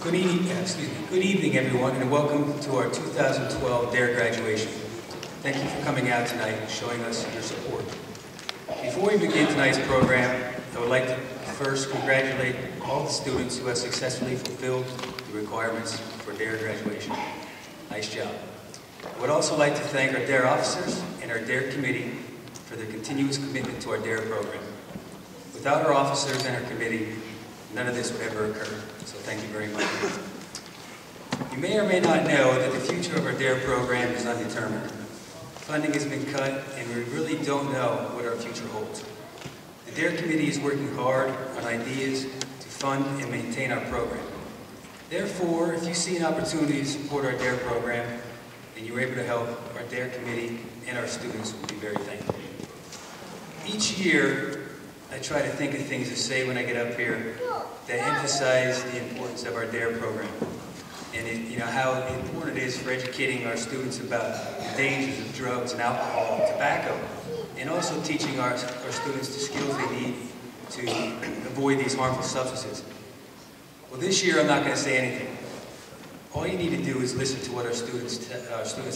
Good evening, everyone, and welcome to our 2012 D.A.R.E graduation. Thank you for coming out tonight and showing us your support. Before we begin tonight's program, I would like to first congratulate all the students who have successfully fulfilled the requirements for D.A.R.E graduation. Nice job. I would also like to thank our D.A.R.E officers and our D.A.R.E committee for their continuous commitment to our D.A.R.E program. Without our officers and our committee, none of this would ever occur, so thank you very much. You may or may not know that the future of our D.A.R.E program is undetermined. Funding has been cut, and we really don't know what our future holds. The D.A.R.E committee is working hard on ideas to fund and maintain our program. Therefore, if you see an opportunity to support our D.A.R.E program, and you're able to help, our D.A.R.E committee and our students will be very thankful. Each year, I try to think of things to say when I get up here that emphasize the importance of our D.A.R.E program and how important it is for educating our students about the dangers of drugs and alcohol and tobacco, and also teaching our students the skills they need to avoid these harmful substances. Well, this year I'm not going to say anything. All you need to do is listen to what our students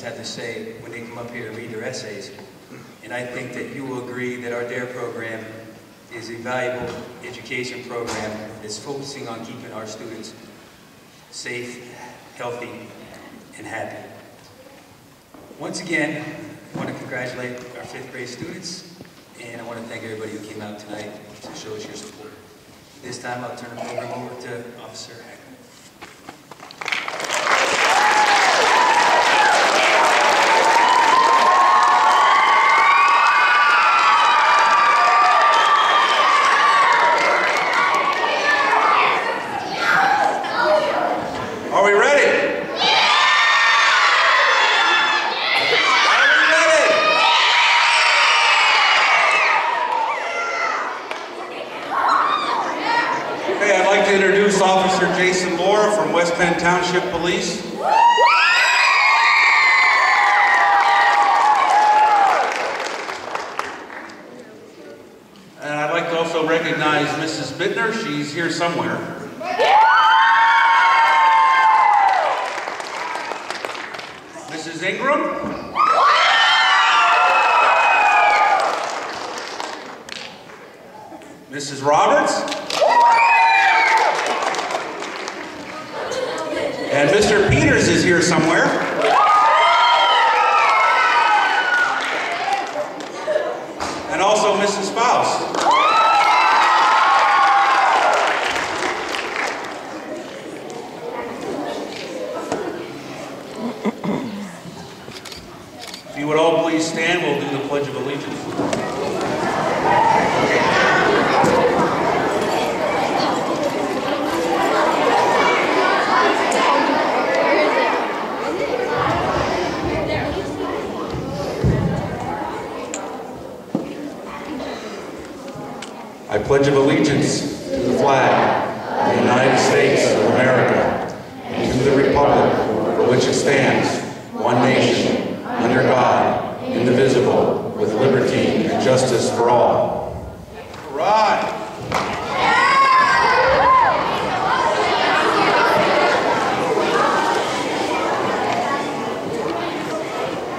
have to say when they come up here and read their essays. And I think that you will agree that our D.A.R.E program is a valuable education program that's focusing on keeping our students safe, healthy, and happy. Once again, I want to congratulate our 5th grade students, and I want to thank everybody who came out tonight to show us your support. This time I'll turn the program over to Officer Hackman. Township Police. And I'd like to also recognize Mrs. Bittner. She's here somewhere. Mrs. Ingram. Mrs. Roberts. And Mr. Peters is here somewhere. And also Mrs. Faust. If you would all please stand, we'll do the Pledge of Allegiance. I pledge allegiance to the flag of the United States of America and to the republic for which it stands, one nation, under God, indivisible, with liberty and justice for all. All right.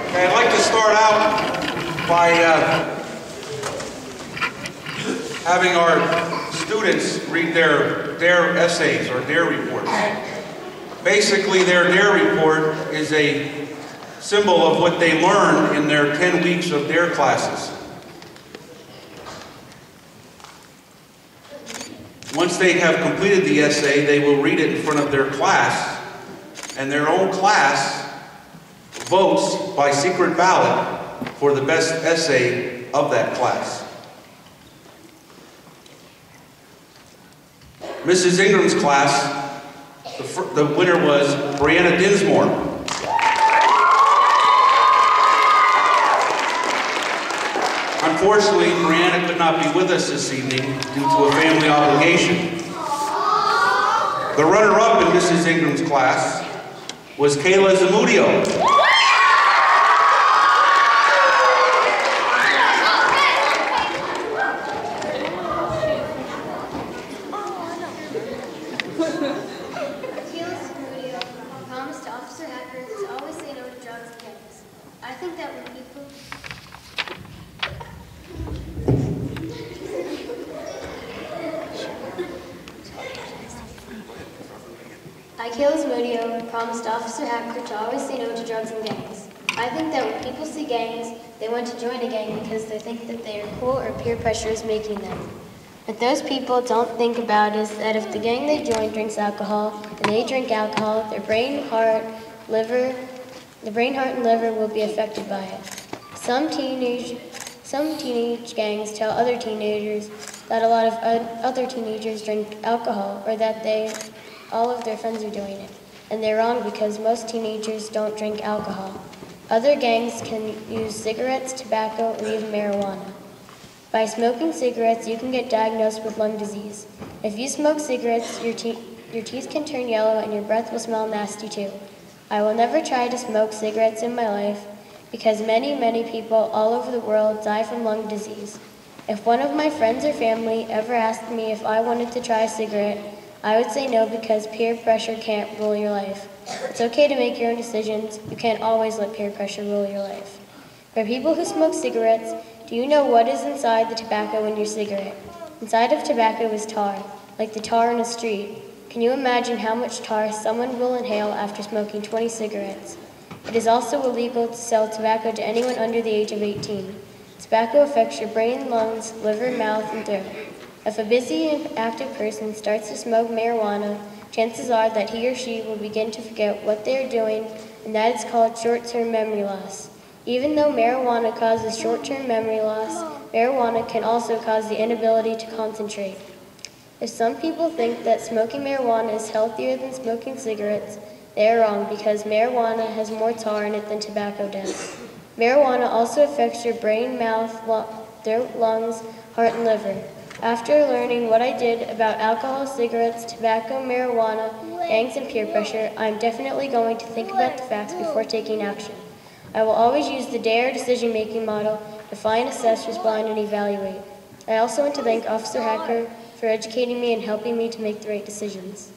Okay, I'd like to start out by having our students read their D.A.R.E essays or D.A.R.E reports. Basically, their D.A.R.E report is a symbol of what they learned in their 10 weeks of D.A.R.E classes. Once they have completed the essay, they will read it in front of their class, and their own class votes by secret ballot for the best essay of that class. Mrs. Ingram's class, the winner was Brianna Dinsmore. Unfortunately, Brianna could not be with us this evening due to a family obligation. The runner-up in Mrs. Ingram's class was Kayla Zamudio. Michaelis Modio promised Officer Hacker to always say no to drugs and gangs. I think that when people see gangs, they want to join a gang because they think that they are cool or peer pressure is making them. What those people don't think about is that if the gang they join drinks alcohol and they drink alcohol, their brain, heart, and liver will be affected by it. Some teenage gangs tell other teenagers that a lot of other teenagers drink alcohol or that all of their friends are doing it. And they're wrong because most teenagers don't drink alcohol. Other gangs can use cigarettes, tobacco, or even marijuana. By smoking cigarettes, you can get diagnosed with lung disease. If you smoke cigarettes, your teeth can turn yellow and your breath will smell nasty too. I will never try to smoke cigarettes in my life because many, many people all over the world die from lung disease. If one of my friends or family ever asked me if I wanted to try a cigarette, I would say no because peer pressure can't rule your life. It's okay to make your own decisions. You can't always let peer pressure rule your life. For people who smoke cigarettes, do you know what is inside the tobacco in your cigarette? Inside of tobacco is tar, like the tar in a street. Can you imagine how much tar someone will inhale after smoking 20 cigarettes? It is also illegal to sell tobacco to anyone under the age of 18. Tobacco affects your brain, lungs, liver, mouth, and throat. If a busy and active person starts to smoke marijuana, chances are that he or she will begin to forget what they are doing, and that is called short-term memory loss. Even though marijuana causes short-term memory loss, marijuana can also cause the inability to concentrate. If some people think that smoking marijuana is healthier than smoking cigarettes, they are wrong because marijuana has more tar in it than tobacco does. Marijuana also affects your brain, mouth, throat, lungs, heart, and liver. After learning what I did about alcohol, cigarettes, tobacco, marijuana, gangs, and peer pressure, I am definitely going to think about the facts before taking action. I will always use the D.A.R.E decision-making model to find, assess, respond, and evaluate. I also want to thank Officer Hacker for educating me and helping me to make the right decisions.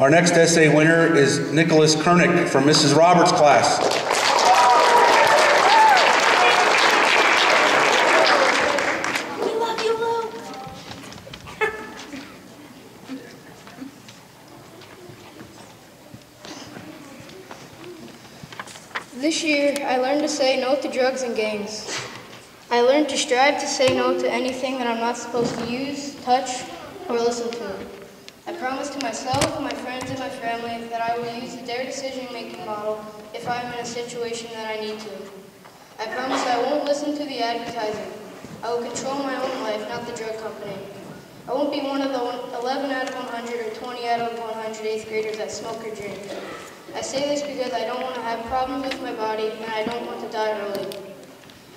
Our next essay winner is Nicholas Kernick from Mrs. Roberts' class. We love you, Luke. This year, I learned to say no to drugs and gangs. I learned to strive to say no to anything that I'm not supposed to use, touch, or listen to. I promised to myself, my friends, and my family that I will use the D.A.R.E decision-making model if I'm in a situation that I need to. I promise I won't listen to the advertising. I will control my own life, not the drug company. I won't be one of the 11 out of 100 or 20 out of 100 8th graders that smoke or drink. I say this because I don't want to have problems with my body and I don't want to die early.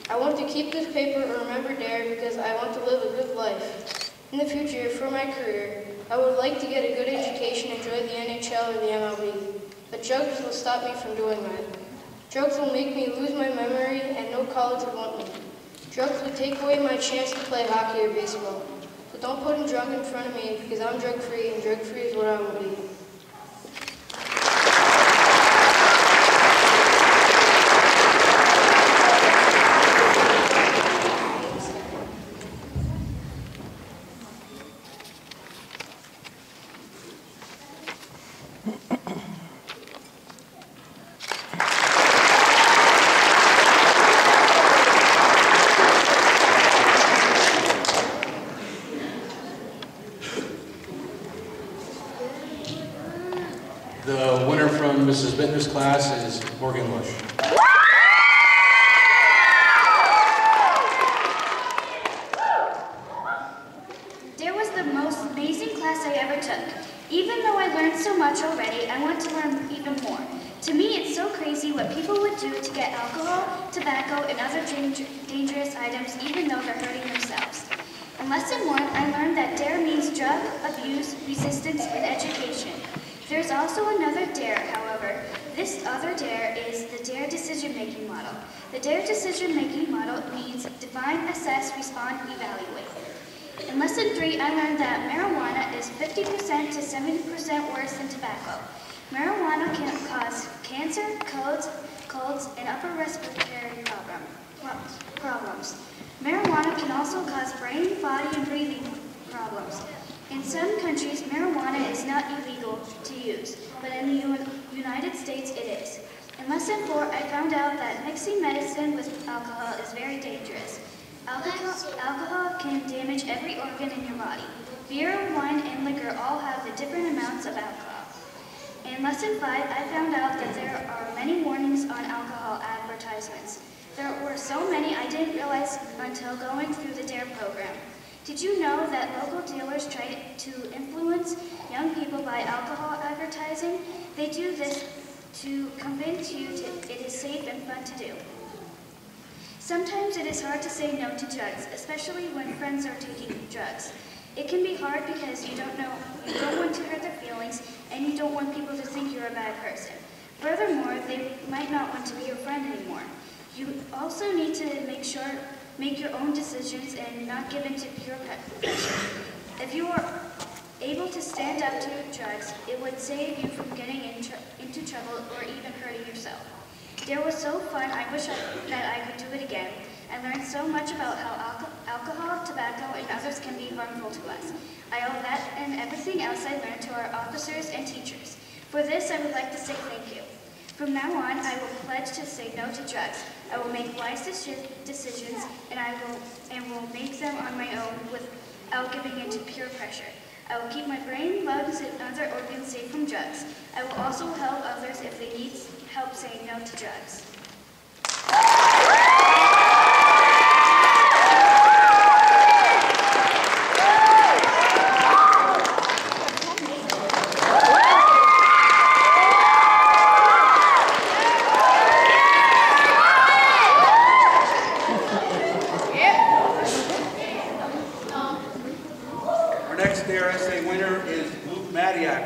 I want to keep this paper or remember D.A.R.E because I want to live a good life. In the future, for my career, I would like to get a good education, enjoy the NHL or the MLB. But drugs will stop me from doing that. Drugs will make me lose my memory and no college would want me. Drugs would take away my chance to play hockey or baseball. So don't put a drug in front of me because I'm drug-free and drug-free is what I will be. The winner from Mrs. Bittner's class is Morgan Lush. D.A.R.E was the most amazing class I ever took. Even though I learned so much already, I want to learn even more. To me, it's so crazy what people would do to get alcohol, tobacco, and other dangerous items even though they're hurting themselves. In Lesson 1, I learned that D.A.R.E means drug, abuse, resistance, and education. There's also another D.A.R.E, however. This other D.A.R.E is the D.A.R.E decision-making model. The D.A.R.E decision-making model means define, assess, respond, evaluate. In Lesson 3, I learned that marijuana is 50% to 70% worse than tobacco. Marijuana can cause cancer, colds, and upper respiratory problems. Marijuana can also cause brain, body, and breathing problems. In some countries, marijuana is not illegal to use, but in the United States it is. In Lesson 4, I found out that mixing medicine with alcohol is very dangerous. Alcohol can damage every organ in your body. Beer, wine, and liquor all have different amounts of alcohol. In Lesson 5, I found out that there are many warnings on alcohol advertisements. There were so many I didn't realize until going through the D.A.R.E program. Did you know that local dealers try to influence young people by alcohol advertising? They do this to convince you it is safe and fun to do. Sometimes it is hard to say no to drugs, especially when friends are taking drugs. It can be hard because you don't want to hurt their feelings, and you don't want people to think you're a bad person. Furthermore, they might not want to be your friend anymore. You also need to make your own decisions and not give in to peer pressure. If you are able to stand up to drugs, it would save you from getting into trouble or even hurting yourself. D.A.R.E was so fun, I wish that I could do it again. I learned so much about how alcohol, tobacco, and others can be harmful to us. I owe that and everything else I learned to our officers and teachers. For this, I would like to say thank you. From now on, I will pledge to say no to drugs. I will make wise decisions, and will make them on my own without giving in to peer pressure. I will keep my brain, lungs, and other organs safe from drugs. I will also help others if they need help saying no to drugs.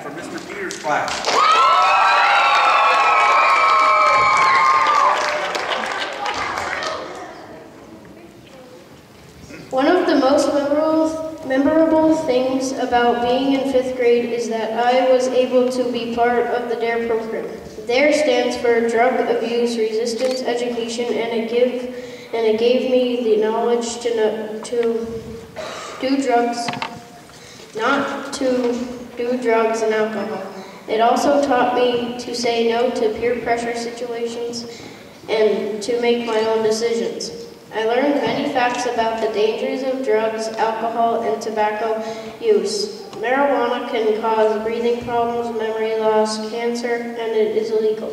From Mr. Peters' class. One of the most memorable things about being in 5th grade is that I was able to be part of the D.A.R.E program. D.A.R.E stands for Drug Abuse Resistance Education, and it gave me the knowledge to do drugs, not to do drugs and alcohol. It also taught me to say no to peer pressure situations and to make my own decisions. I learned many facts about the dangers of drugs, alcohol, and tobacco use. Marijuana can cause breathing problems, memory loss, cancer, and it is illegal.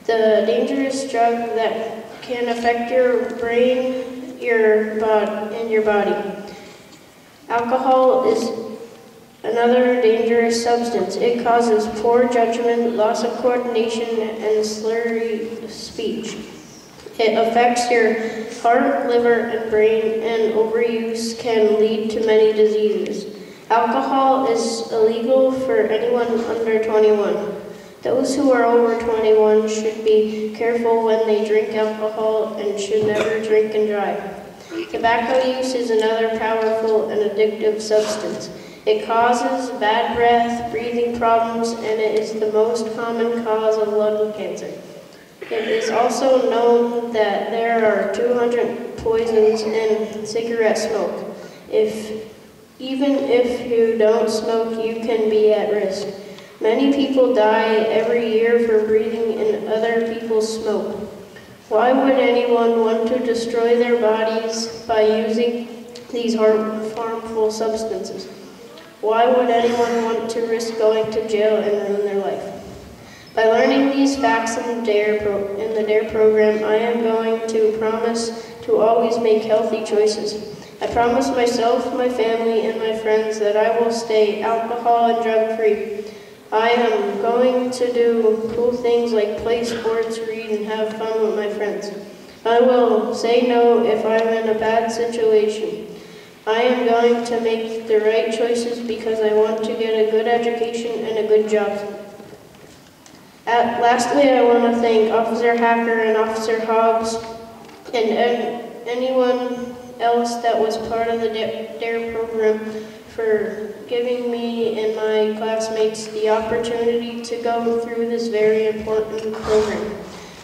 The dangerous drug that can affect your brain, your body. Alcohol is another dangerous substance. It causes poor judgment, loss of coordination, and slurry speech. It affects your heart, liver, and brain, and overuse can lead to many diseases. Alcohol is illegal for anyone under 21. Those who are over 21 should be careful when they drink alcohol and should never drink and drive. Tobacco use is another powerful and addictive substance. It causes bad breath, breathing problems, and it is the most common cause of lung cancer. It is also known that there are 200 poisons in cigarette smoke. Even if you don't smoke, you can be at risk. Many people die every year for breathing in other people's smoke. Why would anyone want to destroy their bodies by using these harmful substances? Why would anyone want to risk going to jail and ruin their life? By learning these facts in the D.A.R.E program, I am going to promise to always make healthy choices. I promise myself, my family, and my friends that I will stay alcohol and drug-free. I am going to do cool things like play sports, read, and have fun with my friends. I will say no if I'm in a bad situation. I am going to make the right choices because I want to get a good education and a good job. Lastly, I want to thank Officer Hacker and Officer Hobbs and anyone else that was part of the D.A.R.E program for giving me and my classmates the opportunity to go through this very important program.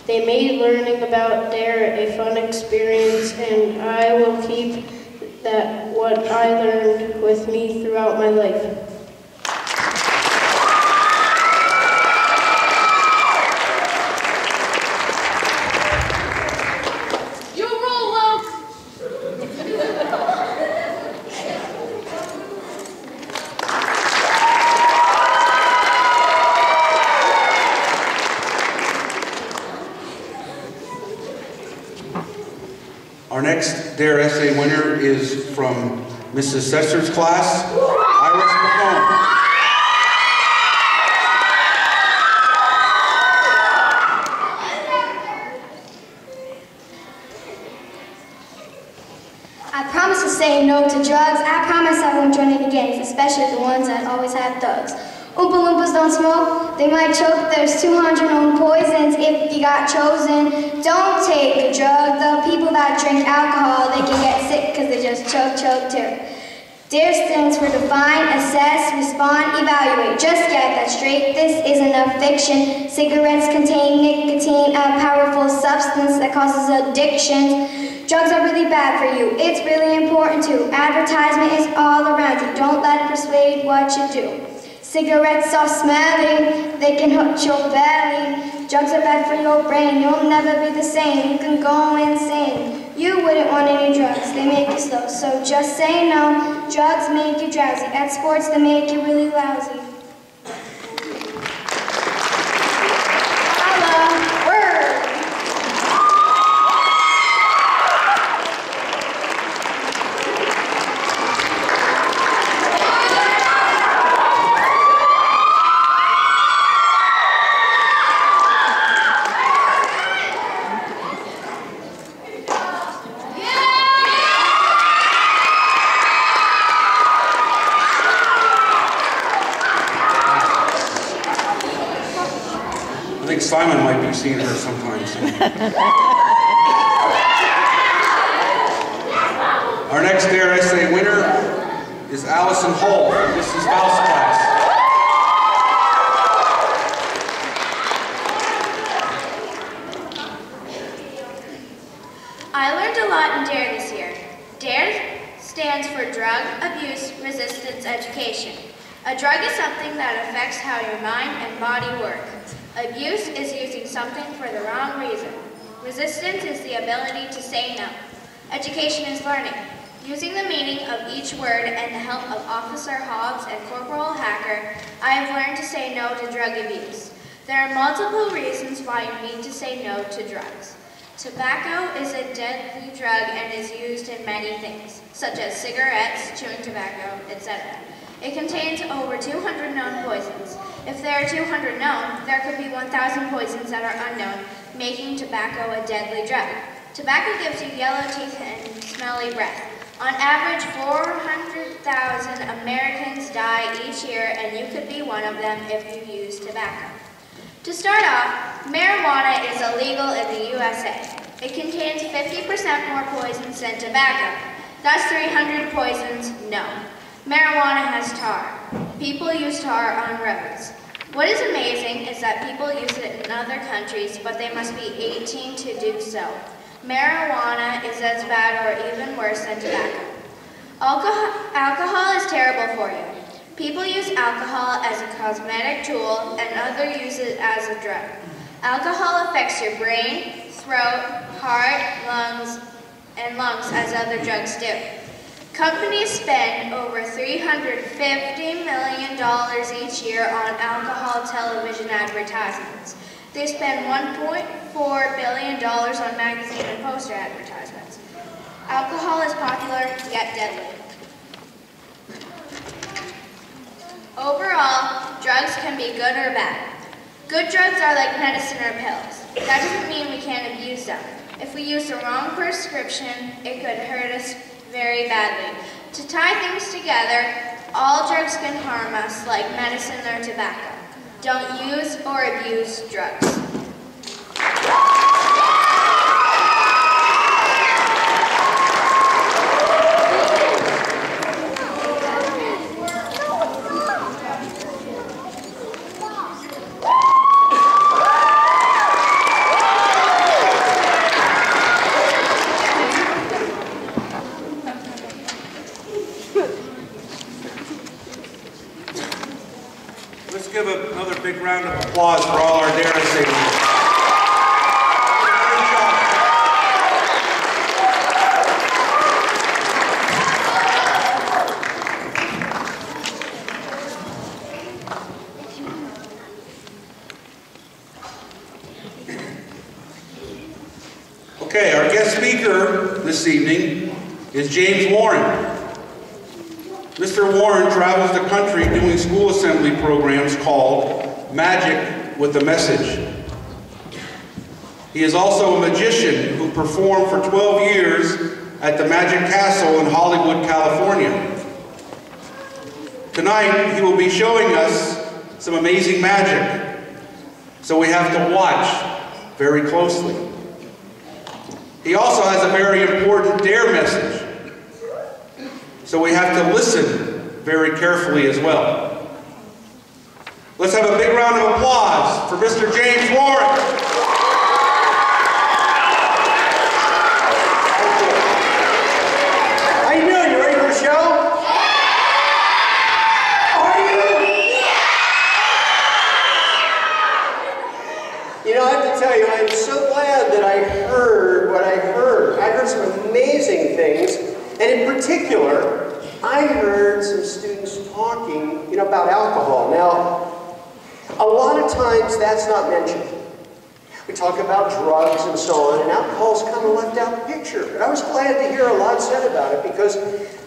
They made learning about D.A.R.E a fun experience, and I will keep what I learned with me throughout my life. Our next D.A.R.E essay winner is from Mrs. Sesser's class, Iris Mahone. I promise to say no to drugs. I promise I won't join any gangs, especially the ones that always have thugs. Oompa Loompas don't smoke. They might choke. There's 200 known poisons if you got chosen. Don't take a drug. The people that drink alcohol, they can get sick because they just choke too. D.A.R.E stands for define, assess, respond, evaluate. Just get that straight. This isn't a fiction. Cigarettes contain nicotine, a powerful substance that causes addiction. Drugs are really bad for you. It's really important too. Advertisement is all around you. Don't let it persuade what you do. Cigarettes are smelly. They can hurt your belly. Drugs are bad for your brain. You'll never be the same. You can go insane. You wouldn't want any drugs. They make you slow. So just say no. Drugs make you drowsy. At sports, they make you really lousy. I think Simon might be seeing her sometime soon. Our next D.A.R.E essay winner is Allison Hull from Mrs. Bell's class. I learned a lot in D.A.R.E this year. D.A.R.E stands for Drug Abuse Resistance Education. A drug is something that affects how your mind and body work. Abuse is using something for the wrong reason. Resistance is the ability to say no. Education is learning. Using the meaning of each word and the help of Officer Hobbs and Corporal Hacker, I have learned to say no to drug abuse. There are multiple reasons why you need to say no to drugs. Tobacco is a deadly drug and is used in many things, such as cigarettes, chewing tobacco, etc. It contains over 200 known poisons. If there are 200 known, there could be 1,000 poisons that are unknown, making tobacco a deadly drug. Tobacco gives you yellow teeth and smelly breath. On average, 400,000 Americans die each year, and you could be one of them if you use tobacco. To start off, marijuana is illegal in the USA. It contains 50% more poisons than tobacco. That's 300 poisons known. Marijuana has tar. People use tar on roads. What is amazing is that people use it in other countries, but they must be 18 to do so. Marijuana is as bad or even worse than tobacco. Alcohol is terrible for you. People use alcohol as a cosmetic tool, and others use it as a drug. Alcohol affects your brain, throat, heart, lungs as other drugs do. Companies spend over $350 million each year on alcohol television advertisements. They spend $1.4 billion on magazine and poster advertisements. Alcohol is popular, yet deadly. Overall, drugs can be good or bad. Good drugs are like medicine or pills. That doesn't mean we can't abuse them. If we use the wrong prescription, it could hurt us very badly. To tie things together, all drugs can harm us like medicine or tobacco. Don't use or abuse drugs. Let's give another big round of applause for all our D.A.R.E seniors. Okay, our guest speaker this evening is James Warren. Mr. Warren travels the country doing school assembly programs called Magic with a Message. He is also a magician who performed for 12 years at the Magic Castle in Hollywood, California. Tonight, he will be showing us some amazing magic, so we have to watch very closely. He also has a very important D.A.R.E message, so we have to listen very carefully as well. Let's have a big round of applause for Mr. James Warren. How you doing? You ready for the show? Are you? You know, I have to tell you, I'm so glad that I heard what I heard. I heard some amazing things, and in particular, I heard some students talking, about alcohol. Now, a lot of times that's not mentioned. We talk about drugs and so on, and alcohol's kind of left out the picture. But I was glad to hear a lot said about it, because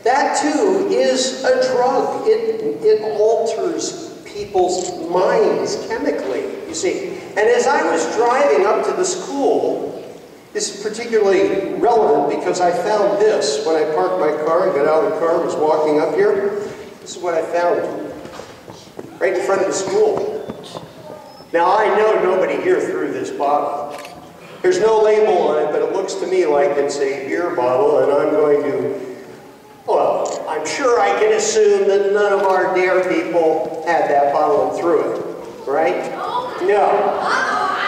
that too is a drug. It alters people's minds chemically, you see. And as I was driving up to the school, this is particularly relevant because I found this when I parked my car and got out of the car and was walking up here. This is what I found right in front of the school. Now, I know nobody here threw this bottle. There's no label on it, but it looks to me like it's a beer bottle, and I'm going to, well, I'm sure I can assume that none of our D.A.R.E people had that bottle and threw it, right? No.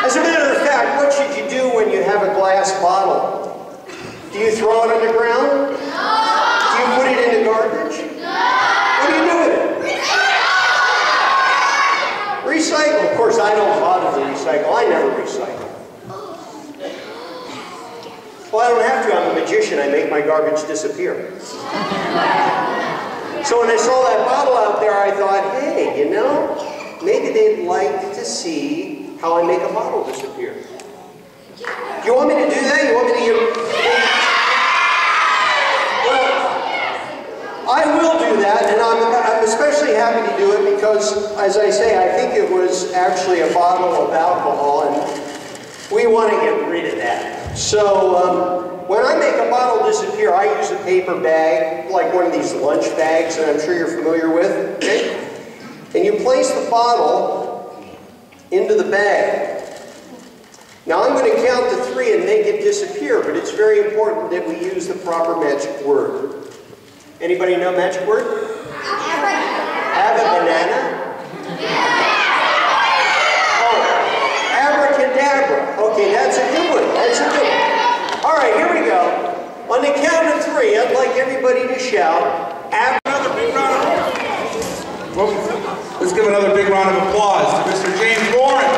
As a matter of fact, what should you do when you have a glass bottle? Do you throw it on the ground? Do you put it in the garbage? What do you do with it? Recycle. Of course, I don't bother to recycle. I never recycle. Well, I don't have to. I'm a magician. I make my garbage disappear. So when I saw that bottle out there, I thought, hey, maybe they'd like to see how I make a bottle disappear. Do you want me to do that? You want me to Well, I will do that, and I'm especially happy to do it because, as I say, I think it was actually a bottle of alcohol, and we want to get rid of that. So when I make a bottle disappear, I use a paper bag, like one of these lunch bags that I'm sure you're familiar with, okay? And you place the bottle into the bag. Now I'm going to count to 3 and make it disappear, but it's very important that we use the proper magic word. Anybody know magic word? Have a banana? Oh, abracadabra. Okay, that's a good one. That's a good one. All right, here we go. On the count of 3, I'd like everybody to shout, Another big round of applause. Let's give another big round of applause to Mr. James Warren.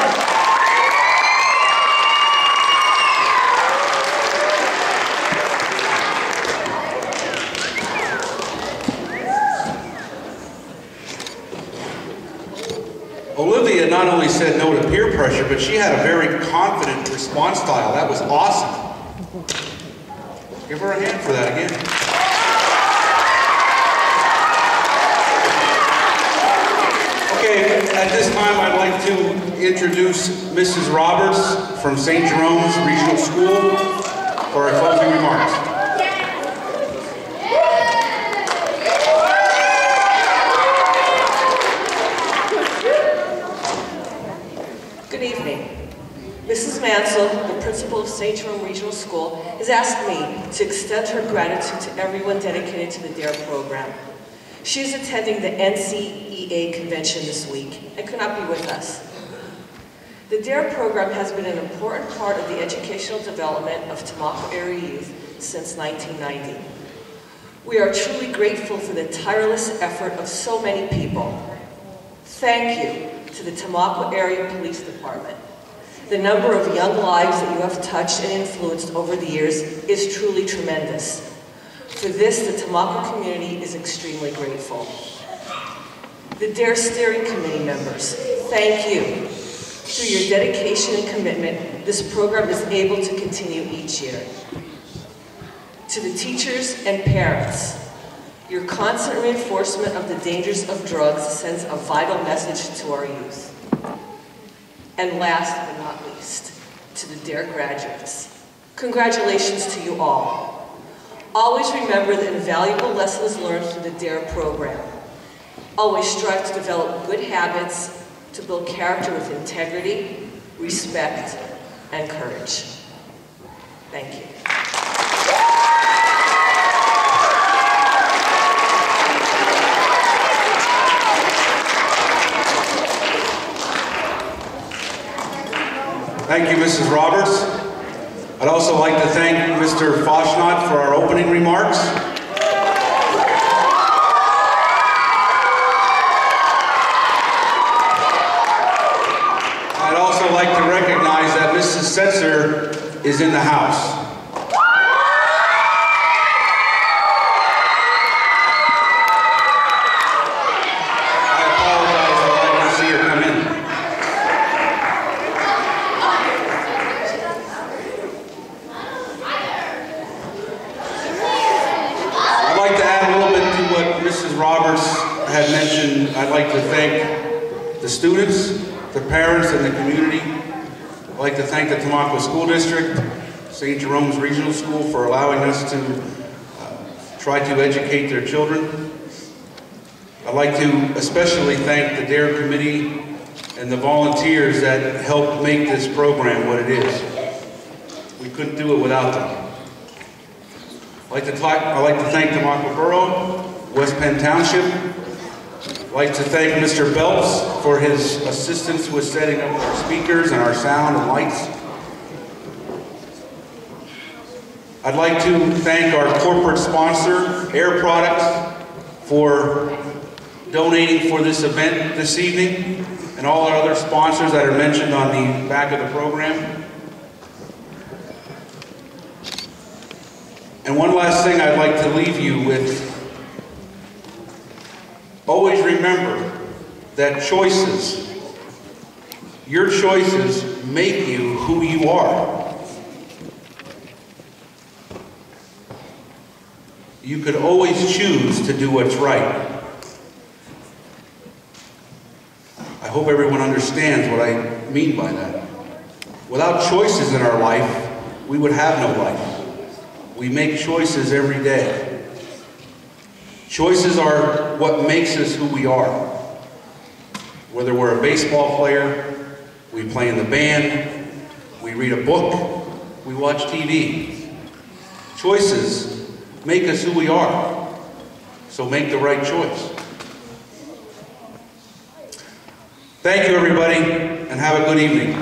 Olivia not only said no to peer pressure, but she had a very confident response style. That was awesome. Give her a hand for that again. Okay, at this time I'd like to introduce Mrs. Roberts from St. Jerome's Regional School for our closing remarks. Good evening. Mrs. Mansell, the principal of St. Jerome Regional School, has asked me to extend her gratitude to everyone dedicated to the D.A.R.E program. She is attending the NCEA convention this week and could not be with us. The D.A.R.E program has been an important part of the educational development of Tamaqua area youth since 1990. We are truly grateful for the tireless effort of so many people. Thank you to the Tamaqua Area Police Department. The number of young lives that you have touched and influenced over the years is truly tremendous. For this, the Tamaqua community is extremely grateful. The D.A.R.E Steering Committee members, thank you. Through your dedication and commitment, this program is able to continue each year. To the teachers and parents, your constant reinforcement of the dangers of drugs sends a vital message to our youth. And last but not least, to the D.A.R.E graduates, congratulations to you all. Always remember the invaluable lessons learned through the D.A.R.E program. Always strive to develop good habits, to build character with integrity, respect, and courage. Thank you. Thank you, Mrs. Roberts. I'd also like to thank Mr. Foshnot for our opening remarks. I'd also like to recognize that Mrs. Setzer is in the house. I apologize for letting you see her come in. I'd like to add a little bit to what Mrs. Roberts had mentioned. I'd like to thank the students, the parents, and the community. I'd like to thank the Tamaqua School District, St. Jerome's Regional School, for allowing us to try to educate their children. I'd like to especially thank the D.A.R.E committee and the volunteers that helped make this program what it is. We couldn't do it without them. I'd like to thank Tamaqua Borough, West Penn Township. I'd like to thank Mr. Belts for his assistance with setting up our speakers and our sound and lights. I'd like to thank our corporate sponsor, Air Products, for donating for this event this evening, and all our other sponsors that are mentioned on the back of the program. And one last thing I'd like to leave you with. Always remember that your choices make you who you are. You could always choose to do what's right. I hope everyone understands what I mean by that. Without choices in our life, we would have no life. We make choices every day. Choices are what makes us who we are. Whether we're a baseball player, we play in the band, we read a book, we watch TV. Choices make us who we are. So make the right choice. Thank you, everybody, and have a good evening.